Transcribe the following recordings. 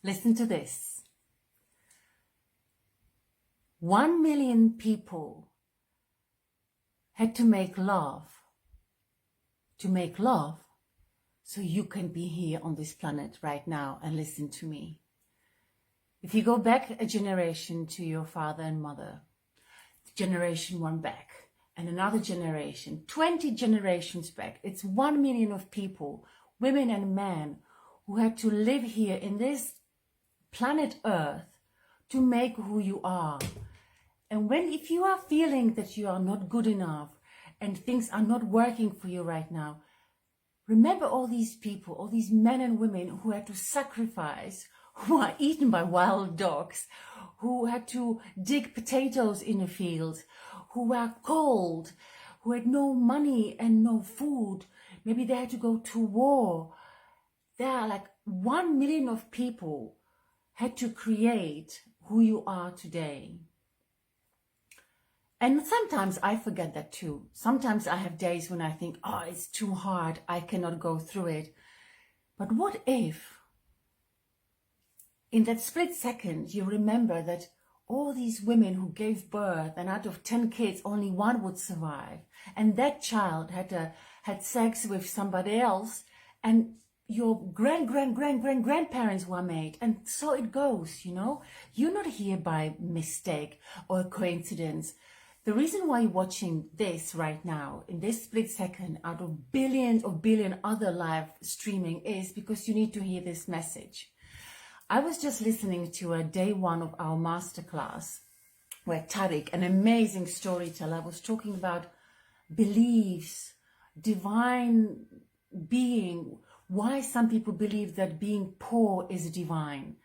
Listen to this. 1 million people had to make love so you can be here on this planet right now and listen to me. If you go back a generation to your father and mother, generation one back, and another generation, 20 generations back, it's 1 million of people, women and men, who had to live here in this planet Earth to make who you are. And if you are feeling that you are not good enough and things are not working for you right now, remember all these people, all these men and women who had to sacrifice, who are eaten by wild dogs, who had to dig potatoes in a field, who were cold, who had no money and no food. Maybe they had to go to war. There are like 1 million of people had to create who you are today. And sometimes I forget that too. Sometimes I have days when I think, oh, it's too hard, I cannot go through it. But what if in that split second you remember that all these women who gave birth, and out of 10 kids only one would survive, and that child had sex with somebody else, and your grandparents were made, and so it goes, you know. You're not here by mistake or coincidence. The reason why you're watching this right now, in this split second, out of billion other live streaming, is because you need to hear this message. I was just listening to a day one of our masterclass where Tariq, an amazing storyteller, was talking about beliefs, divine being, why some people believe that being poor is divine.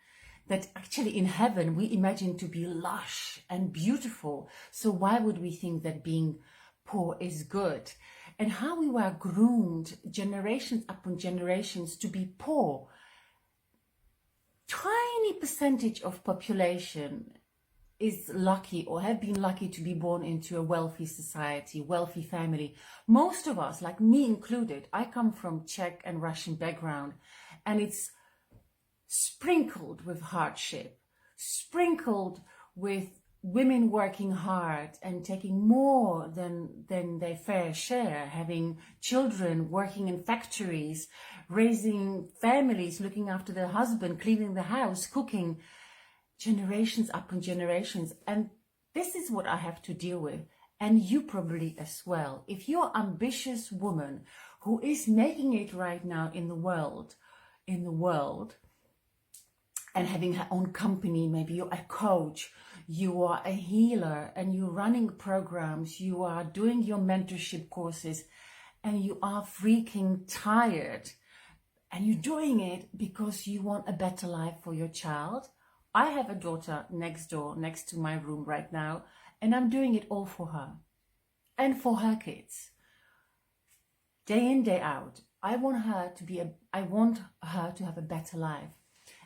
That actually in heaven we imagine to be lush and beautiful. So why would we think that being poor is good? And how we were groomed generations upon generations to be poor. Tiny percentage of population is lucky or have been lucky to be born into a wealthy society, wealthy family. Most of us, like me included, I come from Czech and Russian background, and it's sprinkled with hardship, sprinkled with women working hard and taking more than their fair share, having children, working in factories, raising families, looking after their husband, cleaning the house, cooking, generations upon generations. And this is what I have to deal with, and you probably as well. If you're an ambitious woman who is making it right now in the world, and having her own company, maybe you're a coach, you are a healer, and you're running programs, you are doing your mentorship courses, and you are freaking tired, and you're doing it because you want a better life for your child. I have a daughter next door, next to my room right now, and I'm doing it all for her and for her kids. Day in, day out. I want her to have a better life.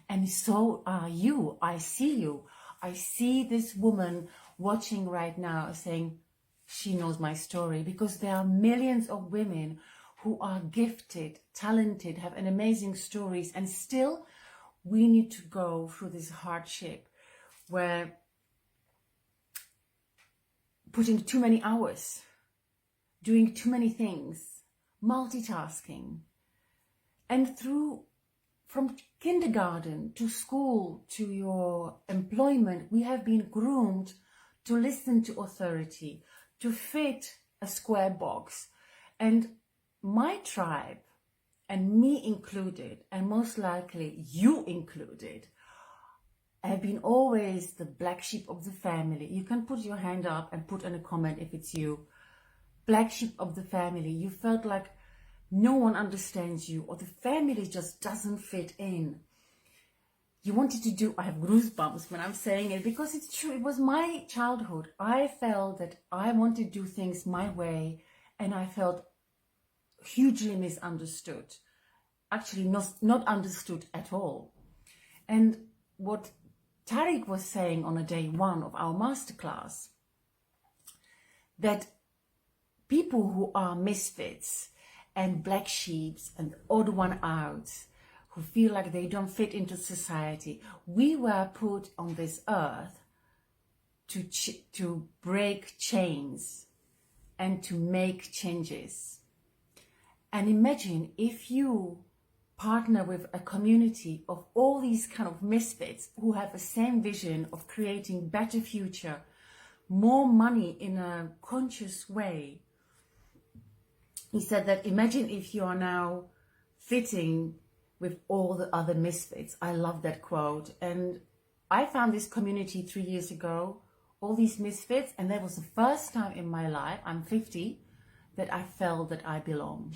And so are you. I see you. I see this woman watching right now saying, she knows my story, because there are millions of women who are gifted, talented, have an amazing stories, and still we need to go through this hardship where putting too many hours, doing too many things, multitasking, and from kindergarten to school to your employment, we have been groomed to listen to authority, to fit a square box. And my tribe, and me included, and most likely you included, have been always the black sheep of the family. You can put your hand up and put in a comment if it's you. Black sheep of the family. You felt like no one understands you, or the family just doesn't fit in. You wanted to do, I have goosebumps when I'm saying it, because it's true. It was my childhood. I felt that I wanted to do things my way, and I felt hugely misunderstood. Actually, not understood at all. And what Tariq was saying on a day one of our masterclass, that people who are misfits and black sheeps and odd one outs, who feel like they don't fit into society. We were put on this earth to break chains and to make changes. And imagine if you partner with a community of all these kind of misfits who have the same vision of creating better future, more money in a conscious way. He said that imagine if you are now fitting with all the other misfits. I love that quote. And I found this community 3 years ago, all these misfits, and that was the first time in my life, I'm 50, that I felt that I belong.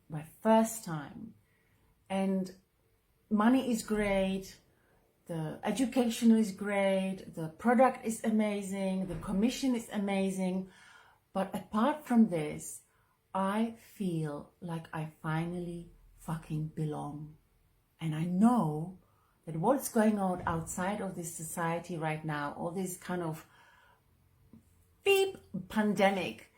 My first time. And money is great, the education is great, the product is amazing, the commission is amazing, but apart from this, I feel like I finally fucking belong. And I know that what's going on outside of this society right now, all this kind of beep pandemic,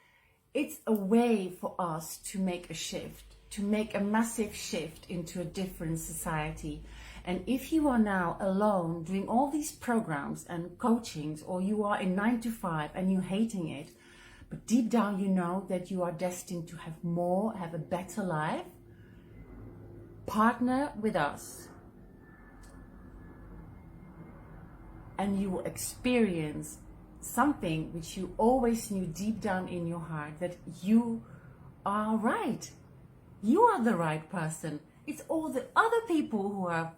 it's a way for us to make a shift, to make a massive shift into a different society. And if you are now alone doing all these programs and coachings, or you are in 9 to 5 and you're hating it, but deep down you know that you are destined to have more, have a better life, partner with us and you will experience something which you always knew deep down in your heart, that you are right. You are the right person. It's all the other people who are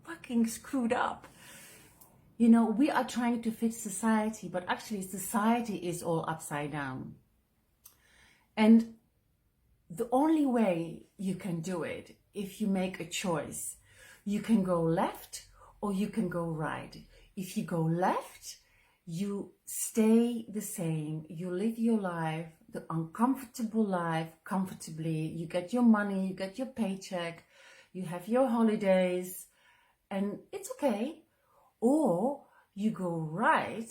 fucking screwed up. You know, we are trying to fit society, but actually society is all upside down. And the only way you can do it, if you make a choice, you can go left or you can go right. If you go left, you stay the same, you live your life, the uncomfortable life, comfortably, you get your money, you get your paycheck, you have your holidays, and it's okay. Or you go right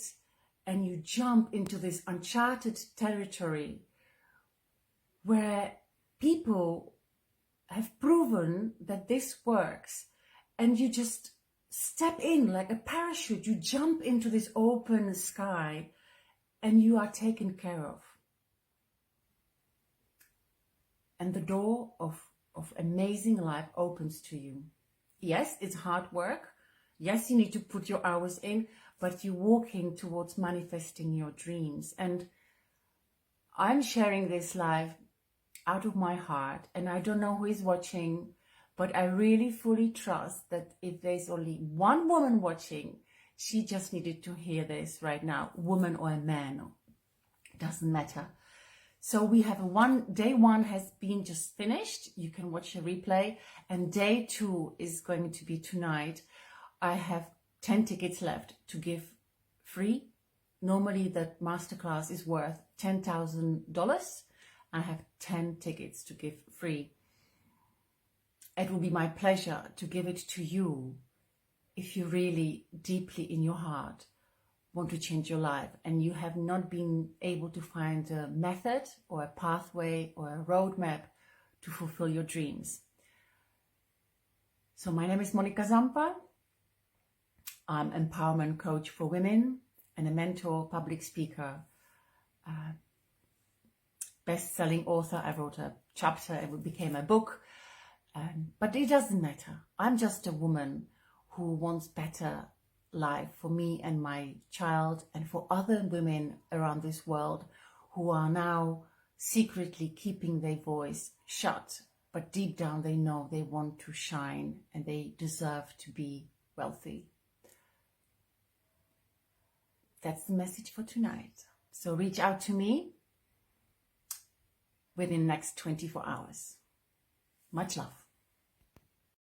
and you jump into this uncharted territory where people have proven that this works, and you just step in like a parachute, you jump into this open sky and you are taken care of. And the door of amazing life opens to you. Yes, it's hard work. Yes, you need to put your hours in, but you're walking towards manifesting your dreams. And I'm sharing this live out of my heart, and I don't know who is watching, but I really fully trust that if there's only one woman watching, she just needed to hear this right now, woman or a man, doesn't matter. So we have day one has been just finished. You can watch a replay, and day 2 is going to be tonight. I have 10 tickets left to give free. Normally that masterclass is worth $10,000. I have 10 tickets to give free. It will be my pleasure to give it to you if you really deeply in your heart want to change your life and you have not been able to find a method or a pathway or a roadmap to fulfill your dreams. So my name is Monika Zampa. I'm an empowerment coach for women and a mentor, public speaker, best-selling author. I wrote a chapter, it became a book, but it doesn't matter. I'm just a woman who wants better life for me and my child, and for other women around this world who are now secretly keeping their voice shut, but deep down they know they want to shine and they deserve to be wealthy. That's the message for tonight. So reach out to me within the next 24 hours. Much love.